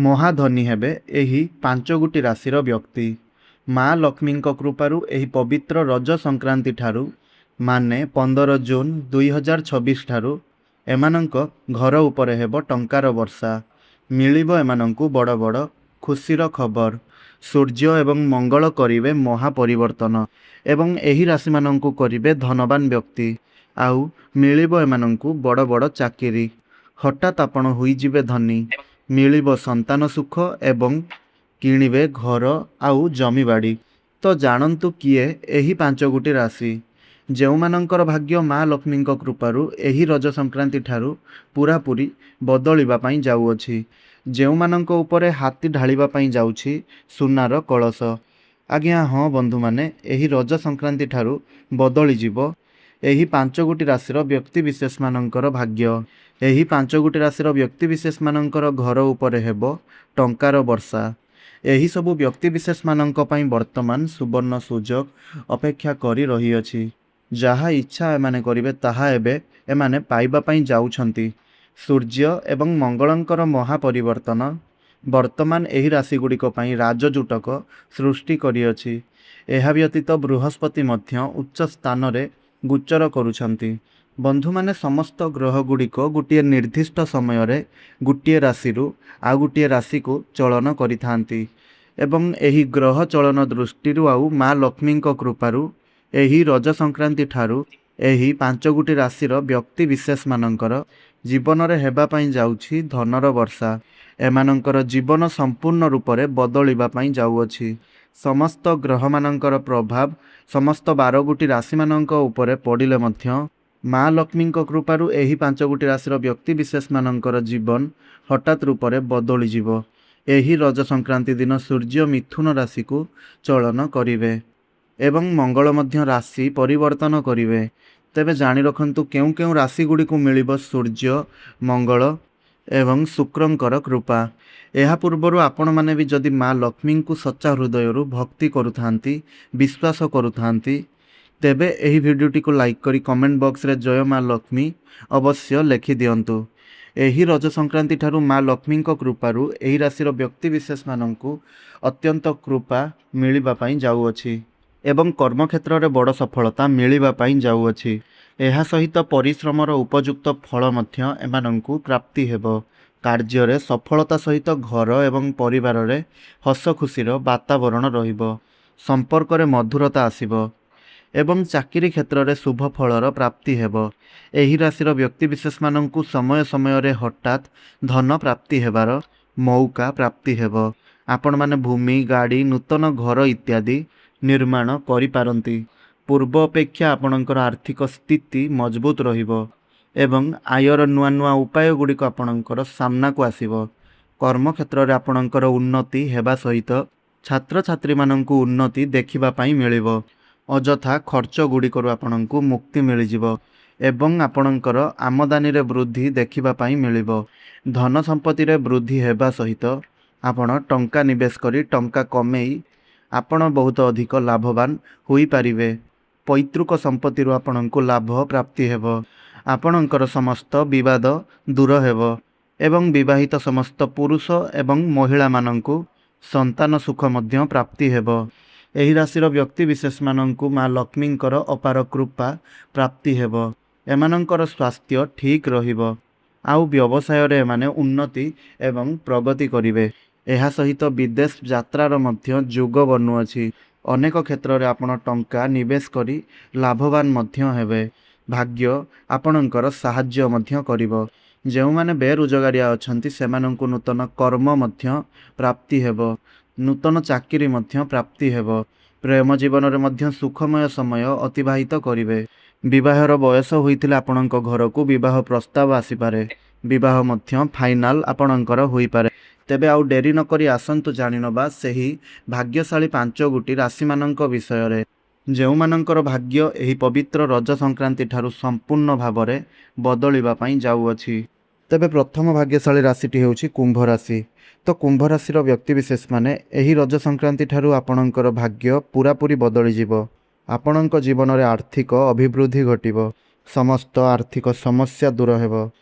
ମହାଧନୀ ହେବେ ଏହି ପାଞ୍ଚଗୋଟି ରାଶିର ବ୍ୟକ୍ତି। ମା ଲକ୍ଷ୍ମୀଙ୍କ କୃପାରୁ ଏହି ପବିତ୍ର ରଜ ସଂକ୍ରାନ୍ତି ଠାରୁ ମାନେ 15 ଜୁନ୍ 2026 ଠାରୁ ଏମାନଙ୍କ ଘର ଉପରେ ହେବ ଟଙ୍କାର ବର୍ଷା। ମିଳିବ ଏମାନଙ୍କୁ ବଡ଼ ବଡ଼ ଖୁସିର ଖବର। ସୂର୍ଯ୍ୟ ଏବଂ ମଙ୍ଗଳ କରିବେ ମହାପରିବର୍ତ୍ତନ ଏବଂ ଏହି ରାଶିମାନଙ୍କୁ କରିବେ ଧନବାନ ବ୍ୟକ୍ତି। ଆଉ ମିଳିବ ଏମାନଙ୍କୁ ବଡ଼ ବଡ଼ ଚାକିରି। ହଠାତ୍ ଆପଣ ହୋଇଯିବେ ଧନୀ। ମିଳିବ ସନ୍ତାନ ସୁଖ ଏବଂ କିଣିବେ ଘର ଆଉ ଜମିବାଡ଼ି। ତ ଜାଣନ୍ତୁ କିଏ ଏହି ପାଞ୍ଚଗୋଟି ରାଶି ଯେଉଁମାନଙ୍କର ଭାଗ୍ୟ ମା ଲକ୍ଷ୍ମୀଙ୍କ କୃପାରୁ ଏହି ରଜ ସଂକ୍ରାନ୍ତି ଠାରୁ ପୂରାପୂରି ବଦଳିବା ପାଇଁ ଯାଉଅଛି। ଯେଉଁମାନଙ୍କ ଉପରେ ହାତୀ ଢାଳିବା ପାଇଁ ଯାଉଛି ସୁନାର କଳସ। ଆଜ୍ଞା ହଁ ବନ୍ଧୁମାନେ, ଏହି ରଜ ସଂକ୍ରାନ୍ତି ଠାରୁ ବଦଳିଯିବ ଏହି ପାଞ୍ଚଗୋଟି ରାଶିର ବ୍ୟକ୍ତିବିଶେଷମାନଙ୍କର ଭାଗ୍ୟ। ଏହି ପାଞ୍ଚଗୋଟି ରାଶିର ବ୍ୟକ୍ତିବିଶେଷମାନଙ୍କର ଘର ଉପରେ ହେବ ଟଙ୍କାର ବର୍ଷା। ଏହିସବୁ ବ୍ୟକ୍ତିବିଶେଷମାନଙ୍କ ପାଇଁ ବର୍ତ୍ତମାନ ସୁବର୍ଣ୍ଣ ସୁଯୋଗ ଅପେକ୍ଷା କରି ରହିଅଛି। ଯାହା ଇଚ୍ଛା ଏମାନେ କରିବେ ତାହା ଏବେ ଏମାନେ ପାଇବା ପାଇଁ ଯାଉଛନ୍ତି। ସୂର୍ଯ୍ୟ ଏବଂ ମଙ୍ଗଳଙ୍କର ମହାପରିବର୍ତ୍ତନ ବର୍ତ୍ତମାନ ଏହି ରାଶିଗୁଡ଼ିକ ପାଇଁ ରାଜଜୁଟକ ସୃଷ୍ଟି କରିଅଛି। ଏହା ବ୍ୟତୀତ ବୃହସ୍ପତି ମଧ୍ୟ ଉଚ୍ଚ ସ୍ଥାନରେ ଗୋଚର କରୁଛନ୍ତି। ବନ୍ଧୁମାନେ, ସମସ୍ତ ଗ୍ରହଗୁଡ଼ିକ ଗୋଟିଏ ନିର୍ଦ୍ଦିଷ୍ଟ ସମୟରେ ଗୋଟିଏ ରାଶିରୁ ଆଉ ଗୋଟିଏ ରାଶିକୁ ଚଳନ କରିଥାନ୍ତି ଏବଂ ଏହି ଗ୍ରହ ଚଳନ ଦୃଷ୍ଟିରୁ ଆଉ ମା ଲକ୍ଷ୍ମୀଙ୍କ କୃପାରୁ ଏହି ରଜ ସଂକ୍ରାନ୍ତି ଠାରୁ ଏହି ପାଞ୍ଚଗୋଟି ରାଶିର ବ୍ୟକ୍ତିବିଶେଷମାନଙ୍କର ଜୀବନରେ ହେବା ପାଇଁ ଯାଉଛି ଧନର ବର୍ଷା। ଏମାନଙ୍କର ଜୀବନ ସମ୍ପୂର୍ଣ୍ଣ ରୂପରେ ବଦଳିବା ପାଇଁ ଯାଉଅଛି। ସମସ୍ତ ଗ୍ରହମାନଙ୍କର ପ୍ରଭାବ ସମସ୍ତ 12ଗୋଟି ରାଶିମାନଙ୍କ ଉପରେ ପଡ଼ିଲେ ମଧ୍ୟ ମା ଲକ୍ଷ୍ମୀଙ୍କ କୃପାରୁ ଏହି ପାଞ୍ଚଗୋଟି ରାଶିର ବ୍ୟକ୍ତିବିଶେଷମାନଙ୍କର ଜୀବନ ହଠାତ୍ ରୂପରେ ବଦଳିଯିବ। ଏହି ରଜ ସଂକ୍ରାନ୍ତି ଦିନ ସୂର୍ଯ୍ୟ ମିଥୁନ ରାଶିକୁ ଚଳନ କରିବେ ଏବଂ ମଙ୍ଗଳ ମଧ୍ୟ ରାଶି ପରିବର୍ତ୍ତନ କରିବେ। ତେବେ ଜାଣି ରଖନ୍ତୁ କେଉଁ କେଉଁ ରାଶିଗୁଡ଼ିକୁ ମିଳିବ ସୂର୍ଯ୍ୟ, ମଙ୍ଗଳ ଏବଂ ଶୁକ୍ରଙ୍କର କୃପା। ଏହା ପୂର୍ବରୁ ଆପଣମାନେ ବି ଯଦି ମା ଲକ୍ଷ୍ମୀଙ୍କୁ ସଚ୍ଚା ହୃଦୟରୁ ଭକ୍ତି କରୁଥାନ୍ତି, ବିଶ୍ୱାସ କରୁଥାନ୍ତି, ତେବେ ଏହି ଭିଡ଼ିଓଟିକୁ ଲାଇକ୍ କରି କମେଣ୍ଟ ବକ୍ସରେ ଜୟ ମା ଲକ୍ଷ୍ମୀ ଅବଶ୍ୟ ଲେଖିଦିଅନ୍ତୁ। ଏହି ରଜ ସଂକ୍ରାନ୍ତି ଠାରୁ ମା ଲକ୍ଷ୍ମୀଙ୍କ କୃପାରୁ ଏହି ରାଶିର ବ୍ୟକ୍ତିବିଶେଷମାନଙ୍କୁ ଅତ୍ୟନ୍ତ କୃପା ମିଳିବା ପାଇଁ ଯାଉଅଛି ଏବଂ କର୍ମକ୍ଷେତ୍ରରେ ବଡ଼ ସଫଳତା ମିଳିବା ପାଇଁ ଯାଉଅଛି। ଏହା ସହିତ ପରିଶ୍ରମର ଉପଯୁକ୍ତ ଫଳ ମଧ୍ୟ ଏମାନଙ୍କୁ ପ୍ରାପ୍ତି ହେବ। କାର୍ଯ୍ୟରେ ସଫଳତା ସହିତ ଘର ଏବଂ ପରିବାରରେ ହସ ଖୁସିର ବାତାବରଣ ରହିବ। ସମ୍ପର୍କରେ ମଧୁରତା ଆସିବ ଏବଂ ଚାକିରି କ୍ଷେତ୍ରରେ ଶୁଭ ଫଳର ପ୍ରାପ୍ତି ହେବ। ଏହି ରାଶିର ବ୍ୟକ୍ତିବିଶେଷମାନଙ୍କୁ ସମୟ ସମୟରେ ହଠାତ୍ ଧନ ପ୍ରାପ୍ତି ହେବାର ମଉକା ପ୍ରାପ୍ତି ହେବ। ଆପଣମାନେ ଭୂମି, ଗାଡ଼ି, ନୂତନ ଘର ଇତ୍ୟାଦି ନିର୍ମାଣ କରିପାରନ୍ତି। ପୂର୍ବ ଅପେକ୍ଷା ଆପଣଙ୍କର ଆର୍ଥିକ ସ୍ଥିତି ମଜବୁତ ରହିବ ଏବଂ ଆୟର ନୂଆ ନୂଆ ଉପାୟ ଗୁଡ଼ିକ ଆପଣଙ୍କର ସାମ୍ନାକୁ ଆସିବ। କର୍ମକ୍ଷେତ୍ରରେ ଆପଣଙ୍କର ଉନ୍ନତି ହେବା ସହିତ ଛାତ୍ରଛାତ୍ରୀମାନଙ୍କୁ ଉନ୍ନତି ଦେଖିବା ପାଇଁ ମିଳିବ। ଅଯଥା ଖର୍ଚ୍ଚ ଗୁଡ଼ିକରୁ ଆପଣଙ୍କୁ ମୁକ୍ତି ମିଳିଯିବ ଏବଂ ଆପଣଙ୍କର ଆମଦାନୀରେ ବୃଦ୍ଧି ଦେଖିବା ପାଇଁ ମିଳିବ। ଧନ ସମ୍ପତ୍ତିରେ ବୃଦ୍ଧି ହେବା ସହିତ ଆପଣ ଟଙ୍କା ନିବେଶ କରି ଟଙ୍କା କମେଇ ଆପଣ ବହୁତ ଅଧିକ ଲାଭବାନ ହୋଇପାରିବେ। ପୈତୃକ ସମ୍ପତ୍ତିରୁ ଆପଣଙ୍କୁ ଲାଭ ପ୍ରାପ୍ତି ହେବ। ଆପଣଙ୍କର ସମସ୍ତ ବିବାଦ ଦୂର ହେବ ଏବଂ ବିବାହିତ ସମସ୍ତ ପୁରୁଷ ଏବଂ ମହିଳାମାନଙ୍କୁ ସନ୍ତାନ ସୁଖ ମଧ୍ୟ ପ୍ରାପ୍ତି ହେବ। ଏହି ରାଶିର ବ୍ୟକ୍ତିବିଶେଷମାନଙ୍କୁ ମା ଲକ୍ଷ୍ମୀଙ୍କର ଅପାର କୃପା ପ୍ରାପ୍ତି ହେବ। ଏମାନଙ୍କର ସ୍ୱାସ୍ଥ୍ୟ ଠିକ୍ ରହିବ ଆଉ ବ୍ୟବସାୟରେ ଏମାନେ ଉନ୍ନତି ଏବଂ ପ୍ରଗତି କରିବେ। ଏହା ସହିତ ବିଦେଶ ଯାତ୍ରାର ମଧ୍ୟ ଯୋଗ ବନୁଅଛି। ଅନେକ କ୍ଷେତ୍ରରେ ଆପଣ ଟଙ୍କା ନିବେଶ କରି ଲାଭବାନ ମଧ୍ୟ ହେବେ। ଭାଗ୍ୟ ଆପଣଙ୍କର ସାହାଯ୍ୟ ମଧ୍ୟ କରିବ। ଯେଉଁମାନେ ବେରୋଜଗାରିଆ ଅଛନ୍ତି ସେମାନଙ୍କୁ ନୂତନ କର୍ମ ମଧ୍ୟ ପ୍ରାପ୍ତି ହେବ। ନୂତନ ଚାକିରି ମଧ୍ୟ ପ୍ରାପ୍ତି ହେବ। ପ୍ରେମ ଜୀବନରେ ମଧ୍ୟ ସୁଖମୟ ସମୟ ଅତିବାହିତ କରିବେ। ବିବାହର ବୟସ ହୋଇଥିଲେ ଆପଣଙ୍କ ଘରକୁ ବିବାହ ପ୍ରସ୍ତାବ ଆସିପାରେ। ବିବାହ ମଧ୍ୟ ଫାଇନାଲ ଆପଣଙ୍କର ହୋଇପାରେ। ତେବେ ଆଉ ଡେରି ନକରି ଆସନ୍ତୁ ଜାଣିନେବା ସେହି ଭାଗ୍ୟଶାଳୀ ପାଞ୍ଚଗୋଟି ରାଶିମାନଙ୍କ ବିଷୟରେ ଯେଉଁମାନଙ୍କର ଭାଗ୍ୟ ଏହି ପବିତ୍ର ରଜ ସଂକ୍ରାନ୍ତି ଠାରୁ ସମ୍ପୂର୍ଣ୍ଣ ଭାବରେ ବଦଳିବା ପାଇଁ ଯାଉଅଛି। ତେବେ ପ୍ରଥମ ଭାଗ୍ୟଶାଳୀ ରାଶିଟି ହେଉଛି କୁମ୍ଭ ରାଶି। ତ କୁମ୍ଭ ରାଶିର ବ୍ୟକ୍ତିବିଶେଷମାନେ ଏହି ରଜ ସଂକ୍ରାନ୍ତି ଠାରୁ ଆପଣଙ୍କର ଭାଗ୍ୟ ପୂରାପୂରି ବଦଳିଯିବ। ଆପଣଙ୍କ ଜୀବନରେ ଆର୍ଥିକ ଅଭିବୃଦ୍ଧି ଘଟିବ। ସମସ୍ତ ଆର୍ଥିକ ସମସ୍ୟା ଦୂର ହେବ।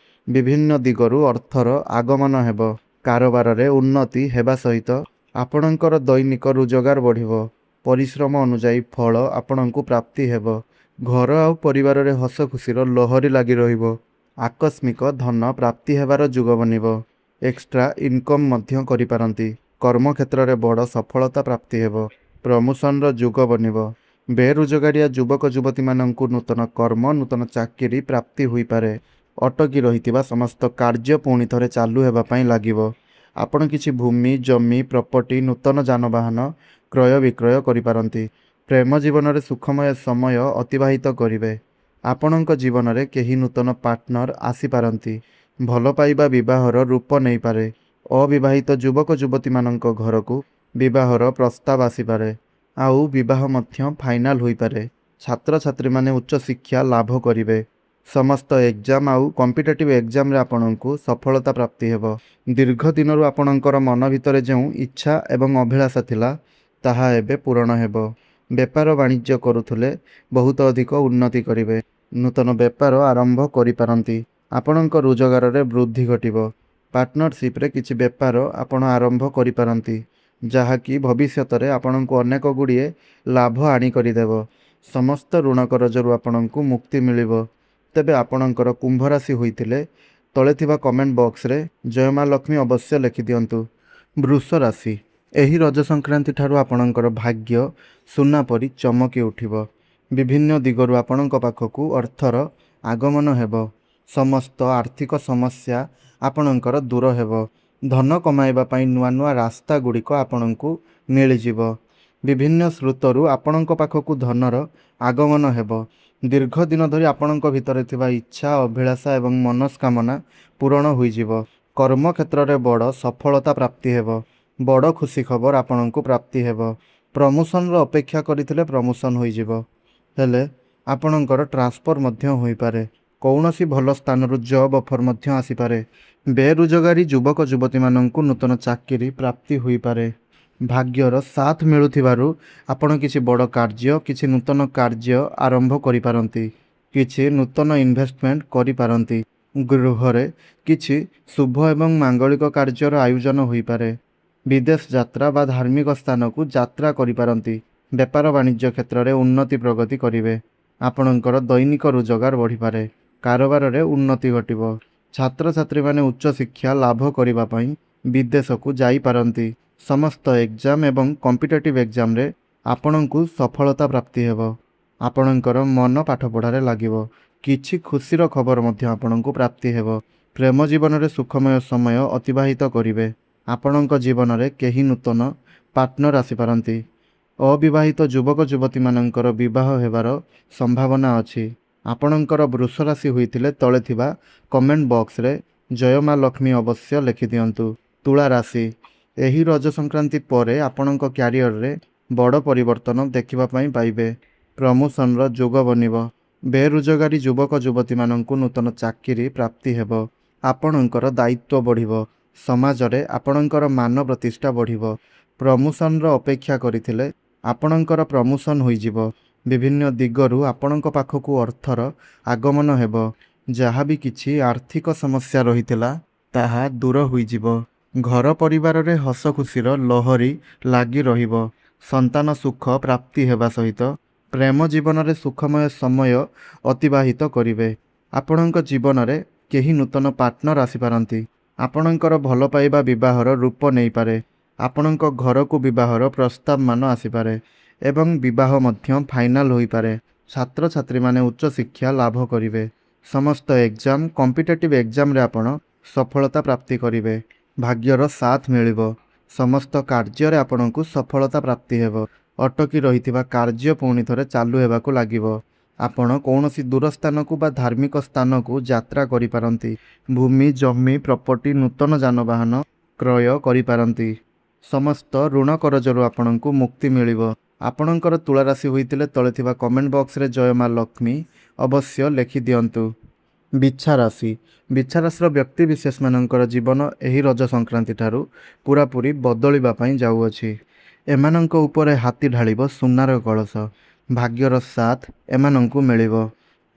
ବିଭିନ୍ନ ଦିଗରୁ ଅର୍ଥର ଆଗମନ ହେବ। କାରବାରରେ ଉନ୍ନତି ହେବା ସହିତ ଆପଣଙ୍କର ଦୈନିକ ରୋଜଗାର ବଢ଼ିବ। ପରିଶ୍ରମ ଅନୁଯାୟୀ ଫଳ ଆପଣଙ୍କୁ ପ୍ରାପ୍ତି ହେବ। ଘର ଆଉ ପରିବାରରେ ହସ ଖୁସିର ଲହରୀ ଲାଗି ରହିବ। ଆକସ୍ମିକ ଧନ ପ୍ରାପ୍ତି ହେବାର ଯୁଗ ବନିବ। ଏକ୍ସଟ୍ରା ଇନକମ୍ ମଧ୍ୟ କରିପାରନ୍ତି। କର୍ମକ୍ଷେତ୍ରରେ ବଡ଼ ସଫଳତା ପ୍ରାପ୍ତି ହେବ। ପ୍ରମୋସନର ଯୁଗ ବନିବ। ବେରୋଜଗାରିଆ ଯୁବକ ଯୁବତୀମାନଙ୍କୁ ନୂତନ କର୍ମ ନୂତନ ଚାକିରି ପ୍ରାପ୍ତି ହୋଇପାରେ। ଅଟକି ରହିଥିବା ସମସ୍ତ କାର୍ଯ୍ୟ ପୁଣି ଥରେ ଚାଲୁ ହେବା ପାଇଁ ଲାଗିବ। ଆପଣ କିଛି ଭୂମି ଜମି ପ୍ରପର୍ଟି ନୂତନ ଯାନବାହନ କ୍ରୟ ବିକ୍ରୟ କରିପାରନ୍ତି। ପ୍ରେମ ଜୀବନରେ ସୁଖମୟ ସମୟ ଅତିବାହିତ କରିବେ। ଆପଣଙ୍କ ଜୀବନରେ କେହି ନୂତନ ପାର୍ଟନର ଆସିପାରନ୍ତି। ଭଲ ପାଇବା ବିବାହର ରୂପ ନେଇପାରେ। ଅବିବାହିତ ଯୁବକ ଯୁବତୀମାନଙ୍କ ଘରକୁ ବିବାହର ପ୍ରସ୍ତାବ ଆସିପାରେ। ଆଉ ବିବାହ ମଧ୍ୟ ଫାଇନାଲ ହୋଇପାରେ। ଛାତ୍ରଛାତ୍ରୀମାନେ ଉଚ୍ଚଶିକ୍ଷା ଲାଭ କରିବେ। ସମସ୍ତ ଏକ୍ଜାମ ଆଉ କମ୍ପିଟେଟିଭ୍ ଏକ୍ଜାମରେ ଆପଣଙ୍କୁ ସଫଳତା ପ୍ରାପ୍ତି ହେବ। ଦୀର୍ଘ ଦିନରୁ ଆପଣଙ୍କର ମନ ଭିତରେ ଯେଉଁ ଇଚ୍ଛା ଏବଂ ଅଭିଳାଷା ଥିଲା ତାହା ଏବେ ପୂରଣ ହେବ। ବେପାର ବାଣିଜ୍ୟ କରୁଥିଲେ ବହୁତ ଅଧିକ ଉନ୍ନତି କରିବେ। ନୂତନ ବେପାର ଆରମ୍ଭ କରିପାରନ୍ତି। ଆପଣଙ୍କ ରୋଜଗାରରେ ବୃଦ୍ଧି ଘଟିବ। ପାର୍ଟନରସିପ୍ରେ କିଛି ବେପାର ଆପଣ ଆରମ୍ଭ କରିପାରନ୍ତି, ଯାହାକି ଭବିଷ୍ୟତରେ ଆପଣଙ୍କୁ ଅନେକ ଗୁଡ଼ିଏ ଲାଭ ଆଣି କରିଦେବ। ସମସ୍ତ ଋଣ କରଜରୁ ଆପଣଙ୍କୁ ମୁକ୍ତି ମିଳିବ। ତେବେ ଆପଣଙ୍କର କୁମ୍ଭ ରାଶି ହୋଇଥିଲେ ତଳେ ଥିବା କମେଣ୍ଟ ବକ୍ସରେ ଜୟ ମା ଲକ୍ଷ୍ମୀ ଅବଶ୍ୟ ଲେଖିଦିଅନ୍ତୁ। ବୃଷ ରାଶି। ଏହି ରଜ ସଂକ୍ରାନ୍ତି ଠାରୁ ଆପଣଙ୍କର ଭାଗ୍ୟ ସୁନା ପରି ଚମକି ଉଠିବ। ବିଭିନ୍ନ ଦିଗରୁ ଆପଣଙ୍କ ପାଖକୁ ଅର୍ଥର ଆଗମନ ହେବ। ସମସ୍ତ ଆର୍ଥିକ ସମସ୍ୟା ଆପଣଙ୍କର ଦୂର ହେବ। ଧନ କମାଇବା ପାଇଁ ନୂଆ ନୂଆ ରାସ୍ତା ଗୁଡ଼ିକ ଆପଣଙ୍କୁ ମିଳିଯିବ। ବିଭିନ୍ନ ସ୍ରୋତରୁ ଆପଣଙ୍କ ପାଖକୁ ଧନର ଆଗମନ ହେବ। ଦୀର୍ଘ ଦିନ ଧରି ଆପଣଙ୍କ ଭିତରେ ଥିବା ଇଚ୍ଛା ଅଭିଳାଷା ଏବଂ ମନସ୍କାମନା ପୂରଣ ହୋଇଯିବ। କର୍ମକ୍ଷେତ୍ରରେ ବଡ଼ ସଫଳତା ପ୍ରାପ୍ତି ହେବ। ବଡ଼ ଖୁସି ଖବର ଆପଣଙ୍କୁ ପ୍ରାପ୍ତି ହେବ। ପ୍ରମୋସନର ଅପେକ୍ଷା କରିଥିଲେ ପ୍ରମୋସନ ହୋଇଯିବ। ହେଲେ ଆପଣଙ୍କର ଟ୍ରାନ୍ସଫର ମଧ୍ୟ ହୋଇପାରେ। କୌଣସି ଭଲ ସ୍ଥାନରୁ ଜବ୍ ଅଫର ମଧ୍ୟ ଆସିପାରେ। ବେରୋଜଗାରୀ ଯୁବକ ଯୁବତୀମାନଙ୍କୁ ନୂତନ ଚାକିରି ପ୍ରାପ୍ତି ହୋଇପାରେ। ଭାଗ୍ୟର ସାଥ ମିଳୁଥିବାରୁ ଆପଣ କିଛି ବଡ଼ କାର୍ଯ୍ୟ କିଛି ନୂତନ କାର୍ଯ୍ୟ ଆରମ୍ଭ କରିପାରନ୍ତି। କିଛି ନୂତନ ଇନଭେଷ୍ଟମେଣ୍ଟ କରିପାରନ୍ତି। ଗୃହରେ କିଛି ଶୁଭ ଏବଂ ମାଙ୍ଗଳିକ କାର୍ଯ୍ୟର ଆୟୋଜନ ହୋଇପାରେ। ବିଦେଶ ଯାତ୍ରା ବା ଧାର୍ମିକ ସ୍ଥାନକୁ ଯାତ୍ରା କରିପାରନ୍ତି। ବେପାର ବାଣିଜ୍ୟ କ୍ଷେତ୍ରରେ ଉନ୍ନତି ପ୍ରଗତି କରିବେ। ଆପଣଙ୍କର ଦୈନିକ ରୋଜଗାର ବଢ଼ିପାରେ। କାରବାରରେ ଉନ୍ନତି ଘଟିବ। ଛାତ୍ରଛାତ୍ରୀମାନେ ଉଚ୍ଚଶିକ୍ଷା ଲାଭ କରିବା ପାଇଁ ବିଦେଶକୁ ଯାଇପାରନ୍ତି। ସମସ୍ତ ଏକ୍ଜାମ ଏବଂ କମ୍ପିଟେଟିଭ୍ ଏକ୍ଜାମରେ ଆପଣଙ୍କୁ ସଫଳତା ପ୍ରାପ୍ତି ହେବ। ଆପଣଙ୍କର ମନ ପାଠପଢ଼ାରେ ଲାଗିବ। କିଛି ଖୁସିର ଖବର ମଧ୍ୟ ଆପଣଙ୍କୁ ପ୍ରାପ୍ତି ହେବ। ପ୍ରେମ ଜୀବନରେ ସୁଖମୟ ସମୟ ଅତିବାହିତ କରିବେ। ଆପଣଙ୍କ ଜୀବନରେ କେହି ନୂତନ ପାର୍ଟନର ଆସିପାରନ୍ତି। ଅବିବାହିତ ଯୁବକ ଯୁବତୀମାନଙ୍କର ବିବାହ ହେବାର ସମ୍ଭାବନା ଅଛି। ଆପଣଙ୍କର ବୃଷ ରାଶି ହୋଇଥିଲେ ତଳେ ଥିବା କମେଣ୍ଟ ବକ୍ସରେ ଜୟ ମା ଲକ୍ଷ୍ମୀ ଅବଶ୍ୟ ଲେଖିଦିଅନ୍ତୁ। ତୁଳା ରାଶି। ଏହି ରଜ ସଂକ୍ରାନ୍ତି ପରେ ଆପଣଙ୍କ କ୍ୟାରିୟରରେ ବଡ଼ ପରିବର୍ତ୍ତନ ଦେଖିବା ପାଇଁ ପାଇବେ। ପ୍ରମୋସନର ଯୋଗ ବନିବ। ବେରୋଜଗାରୀ ଯୁବକ ଯୁବତୀମାନଙ୍କୁ ନୂତନ ଚାକିରି ପ୍ରାପ୍ତି ହେବ। ଆପଣଙ୍କର ଦାୟିତ୍ୱ ବଢ଼ିବ। ସମାଜରେ ଆପଣଙ୍କର ମାନ ପ୍ରତିଷ୍ଠା ବଢ଼ିବ। ପ୍ରମୋସନର ଅପେକ୍ଷା କରିଥିଲେ ଆପଣଙ୍କର ପ୍ରମୋସନ ହୋଇଯିବ। ବିଭିନ୍ନ ଦିଗରୁ ଆପଣଙ୍କ ପାଖକୁ ଅର୍ଥର ଆଗମନ ହେବ। ଯାହା ବି କିଛି ଆର୍ଥିକ ସମସ୍ୟା ରହିଥିଲା ତାହା ଦୂର ହୋଇଯିବ। ଘର ପରିବାରରେ ହସ ଖୁସିର ଲହରୀ ଲାଗି ରହିବ। ସନ୍ତାନ ସୁଖ ପ୍ରାପ୍ତି ହେବା ସହିତ ପ୍ରେମ ଜୀବନରେ ସୁଖମୟ ସମୟ ଅତିବାହିତ କରିବେ। ଆପଣଙ୍କ ଜୀବନରେ କେହି ନୂତନ ପାର୍ଟନର ଆସିପାରନ୍ତି। ଆପଣଙ୍କର ଭଲ ପାଇବା ବିବାହର ରୂପ ନେଇପାରେ। ଆପଣଙ୍କ ଘରକୁ ବିବାହର ପ୍ରସ୍ତାବମାନ ଆସିପାରେ ଏବଂ ବିବାହ ମଧ୍ୟ ଫାଇନାଲ ହୋଇପାରେ। ଛାତ୍ରଛାତ୍ରୀମାନେ ଉଚ୍ଚଶିକ୍ଷା ଲାଭ କରିବେ। ସମସ୍ତ ଏକ୍ଜାମ କମ୍ପିଟେଟିଭ୍ ଏକ୍ଜାମରେ ଆପଣ ସଫଳତା ପ୍ରାପ୍ତି କରିବେ। ଭାଗ୍ୟର ସାଥ ମିଳିବ। ସମସ୍ତ କାର୍ଯ୍ୟରେ ଆପଣଙ୍କୁ ସଫଳତା ପ୍ରାପ୍ତି ହେବ। ଅଟକି ରହିଥିବା କାର୍ଯ୍ୟ ପୁଣି ଥରେ ଚାଲୁ ହେବାକୁ ଲାଗିବ। ଆପଣ କୌଣସି ଦୂର ସ୍ଥାନକୁ ବା ଧାର୍ମିକ ସ୍ଥାନକୁ ଯାତ୍ରା କରିପାରନ୍ତି। ଭୂମି ଜମି ପ୍ରପର୍ଟି ନୂତନ ଯାନବାହନ କ୍ରୟ କରିପାରନ୍ତି। ସମସ୍ତ ଋଣ କରଜରୁ ଆପଣଙ୍କୁ ମୁକ୍ତି ମିଳିବ। ଆପଣଙ୍କର ତୁଳା ରାଶି ହୋଇଥିଲେ ତଳେ ଥିବା କମେଣ୍ଟ ବକ୍ସରେ ଜୟ ମା ଲକ୍ଷ୍ମୀ ଅବଶ୍ୟ ଲେଖିଦିଅନ୍ତୁ। ବିଛା ରାଶି। ବିଛା ରାଶିର ବ୍ୟକ୍ତିବିଶେଷମାନଙ୍କର ଜୀବନ ଏହି ରଜ ସଂକ୍ରାନ୍ତି ଠାରୁ ପୂରାପୂରି ବଦଳିବା ପାଇଁ ଯାଉଅଛି। ଏମାନଙ୍କ ଉପରେ ହାତୀ ଢାଳିବ ସୁନାର କଳସ। ଭାଗ୍ୟର ସାଥ ଏମାନଙ୍କୁ ମିଳିବ।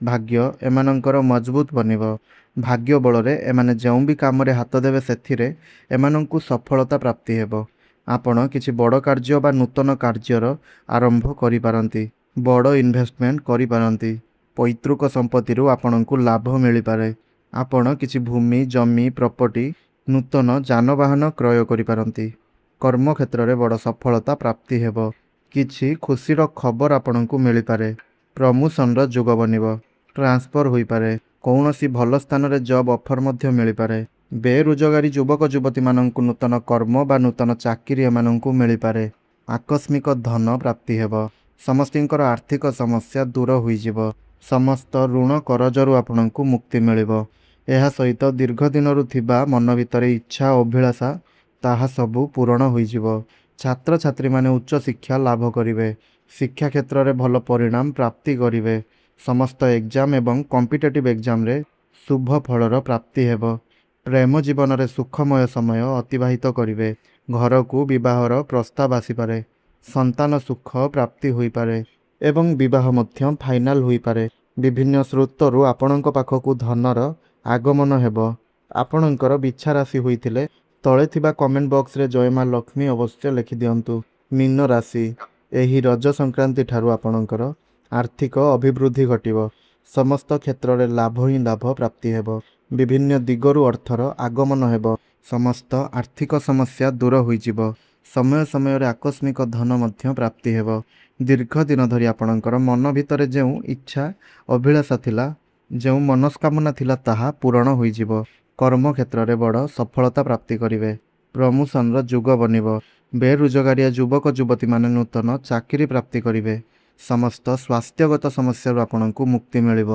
ଭାଗ୍ୟ ଏମାନଙ୍କର ମଜବୁତ ବନିବ। ଭାଗ୍ୟ ବଳରେ ଏମାନେ ଯେଉଁ ବି କାମରେ ହାତ ଦେବେ ସେଥିରେ ଏମାନଙ୍କୁ ସଫଳତା ପ୍ରାପ୍ତି ହେବ। ଆପଣ କିଛି ବଡ଼ କାର୍ଯ୍ୟ ବା ନୂତନ କାର୍ଯ୍ୟର ଆରମ୍ଭ କରିପାରନ୍ତି। ବଡ଼ ଇନଭେଷ୍ଟମେଣ୍ଟ କରିପାରନ୍ତି। ପୈତୃକ ସମ୍ପତ୍ତିରୁ ଆପଣଙ୍କୁ ଲାଭ ମିଳିପାରେ। ଆପଣ କିଛି ଭୂମି, ଜମି, ପ୍ରପର୍ଟି, ନୂତନ ଯାନବାହନ କ୍ରୟ କରିପାରନ୍ତି। କର୍ମକ୍ଷେତ୍ରରେ ବଡ଼ ସଫଳତା ପ୍ରାପ୍ତି ହେବ। କିଛି ଖୁସିର ଖବର ଆପଣଙ୍କୁ ମିଳିପାରେ। ପ୍ରମୋସନର ଯୋଗ ବନିବ। ଟ୍ରାନ୍ସଫର ହୋଇପାରେ। କୌଣସି ଭଲ ସ୍ଥାନରେ ଜବ୍ ଅଫର୍ ମଧ୍ୟ ମିଳିପାରେ। ବେରୋଜଗାରୀ ଯୁବକ ଯୁବତୀମାନଙ୍କୁ ନୂତନ କର୍ମ ବା ନୂତନ ଚାକିରି ଏମାନଙ୍କୁ ମିଳିପାରେ। ଆକସ୍ମିକ ଧନ ପ୍ରାପ୍ତି ହେବ। ସମସ୍ତଙ୍କର ଆର୍ଥିକ ସମସ୍ୟା ଦୂର ହୋଇଯିବ। ସମସ୍ତ ଋଣ କରଜରୁ ଆପଣଙ୍କୁ ମୁକ୍ତି ମିଳିବ। ଏହା ସହିତ ଦୀର୍ଘ ଦିନରୁ ଥିବା ମନ ଭିତରେ ଇଚ୍ଛା ଓ ଅଭିଳାଷା ତାହା ସବୁ ପୂରଣ ହୋଇଯିବ। ଛାତ୍ରଛାତ୍ରୀମାନେ ଉଚ୍ଚଶିକ୍ଷା ଲାଭ କରିବେ। ଶିକ୍ଷା କ୍ଷେତ୍ରରେ ଭଲ ପରିଣାମ ପ୍ରାପ୍ତି କରିବେ। ସମସ୍ତ ଏକ୍ଜାମ ଏବଂ କମ୍ପିଟେଟିଭ୍ ଏକ୍ଜାମରେ ଶୁଭ ଫଳର ପ୍ରାପ୍ତି ହେବ। ପ୍ରେମ ଜୀବନରେ ସୁଖମୟ ସମୟ ଅତିବାହିତ କରିବେ। ଘରକୁ ବିବାହର ପ୍ରସ୍ତାବ ଆସିପାରେ। ସନ୍ତାନ ସୁଖ ପ୍ରାପ୍ତି ହୋଇପାରେ ଏବଂ ବିବାହ ମଧ୍ୟ ଫାଇନାଲ ହୋଇପାରେ। ବିଭିନ୍ନ ସ୍ରୋତରୁ ଆପଣଙ୍କ ପାଖକୁ ଧନର ଆଗମନ ହେବ। ଆପଣଙ୍କର ବିଛା ରାଶି ହୋଇଥିଲେ ତଳେ ଥିବା କମେଣ୍ଟ ବକ୍ସରେ ଜୟ ମା ଲକ୍ଷ୍ମୀ ଅବଶ୍ୟ ଲେଖିଦିଅନ୍ତୁ। ମୀନ ରାଶି, ଏହି ରଜ ସଂକ୍ରାନ୍ତି ଠାରୁ ଆପଣଙ୍କର ଆର୍ଥିକ ଅଭିବୃଦ୍ଧି ଘଟିବ। ସମସ୍ତ କ୍ଷେତ୍ରରେ ଲାଭ ହିଁ ଲାଭ ପ୍ରାପ୍ତି ହେବ। ବିଭିନ୍ନ ଦିଗରୁ ଅର୍ଥର ଆଗମନ ହେବ। ସମସ୍ତ ଆର୍ଥିକ ସମସ୍ୟା ଦୂର ହୋଇଯିବ। ସମୟ ସମୟରେ ଆକସ୍ମିକ ଧନ ମଧ୍ୟ ପ୍ରାପ୍ତି ହେବ। ଦୀର୍ଘ ଦିନ ଧରି ଆପଣଙ୍କର ମନ ଭିତରେ ଯେଉଁ ଇଚ୍ଛା ଅଭିଳାଷା ଥିଲା, ଯେଉଁ ମନସ୍କାମନା ଥିଲା ତାହା ପୂରଣ ହୋଇଯିବ। କର୍ମକ୍ଷେତ୍ରରେ ବଡ଼ ସଫଳତା ପ୍ରାପ୍ତି କରିବେ। ପ୍ରମୋସନର ଯୁଗ ବନିବ। ବେରୋଜଗାରିଆ ଯୁବକ ଯୁବତୀମାନେ ନୂତନ ଚାକିରି ପ୍ରାପ୍ତି କରିବେ। ସମସ୍ତ ସ୍ୱାସ୍ଥ୍ୟଗତ ସମସ୍ୟାରୁ ଆପଣଙ୍କୁ ମୁକ୍ତି ମିଳିବ।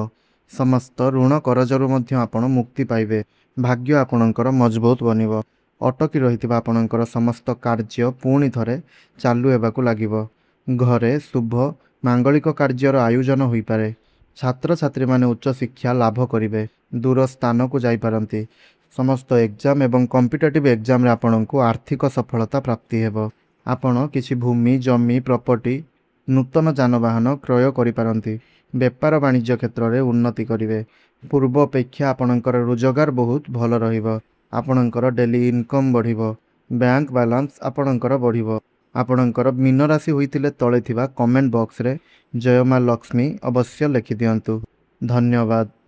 ସମସ୍ତ ଋଣ କରଜରୁ ମଧ୍ୟ ଆପଣ ମୁକ୍ତି ପାଇବେ। ଭାଗ୍ୟ ଆପଣଙ୍କର ମଜବୁତ ବନିବ। ଅଟକି ରହିଥିବା ଆପଣଙ୍କର ସମସ୍ତ କାର୍ଯ୍ୟ ପୁଣି ଥରେ ଚାଲୁ ହେବାକୁ ଲାଗିବ। ଘରେ ଶୁଭ ମାଙ୍ଗଳିକ କାର୍ଯ୍ୟର ଆୟୋଜନ ହୋଇପାରେ। ଛାତ୍ରଛାତ୍ରୀମାନେ ଉଚ୍ଚଶିକ୍ଷା ଲାଭ କରିବେ। ଦୂର ସ୍ଥାନକୁ ଯାଇପାରନ୍ତି। ସମସ୍ତ ଏକ୍ଜାମ ଏବଂ କମ୍ପିଟେଟିଭ୍ ଏକ୍ଜାମରେ ଆପଣଙ୍କୁ ଆର୍ଥିକ ସଫଳତା ପ୍ରାପ୍ତି ହେବ। ଆପଣ କିଛି ଭୂମି, ଜମି, ପ୍ରପର୍ଟି, ନୂତନ ଯାନବାହନ କ୍ରୟ କରିପାରନ୍ତି। ବେପାର ବାଣିଜ୍ୟ କ୍ଷେତ୍ରରେ ଉନ୍ନତି କରିବେ। ପୂର୍ବ ଅପେକ୍ଷା ଆପଣଙ୍କର ରୋଜଗାର ବହୁତ ଭଲ ରହିବ। ଆପଣଙ୍କର ଡେଲି ଇନକମ୍ ବଢ଼ିବ। ବ୍ୟାଙ୍କ ବାଲାନ୍ସ ଆପଣଙ୍କର ବଢ଼ିବ। ଆପଣଙ୍କର ମୀନ ରାଶି ହୋଇଥିଲେ ତଳେ ଥିବା କମେଣ୍ଟ ବକ୍ସରେ ଜୟ ମା ଲକ୍ଷ୍ମୀ ଅବଶ୍ୟ ଲେଖିଦିଅନ୍ତୁ। ଧନ୍ୟବାଦ।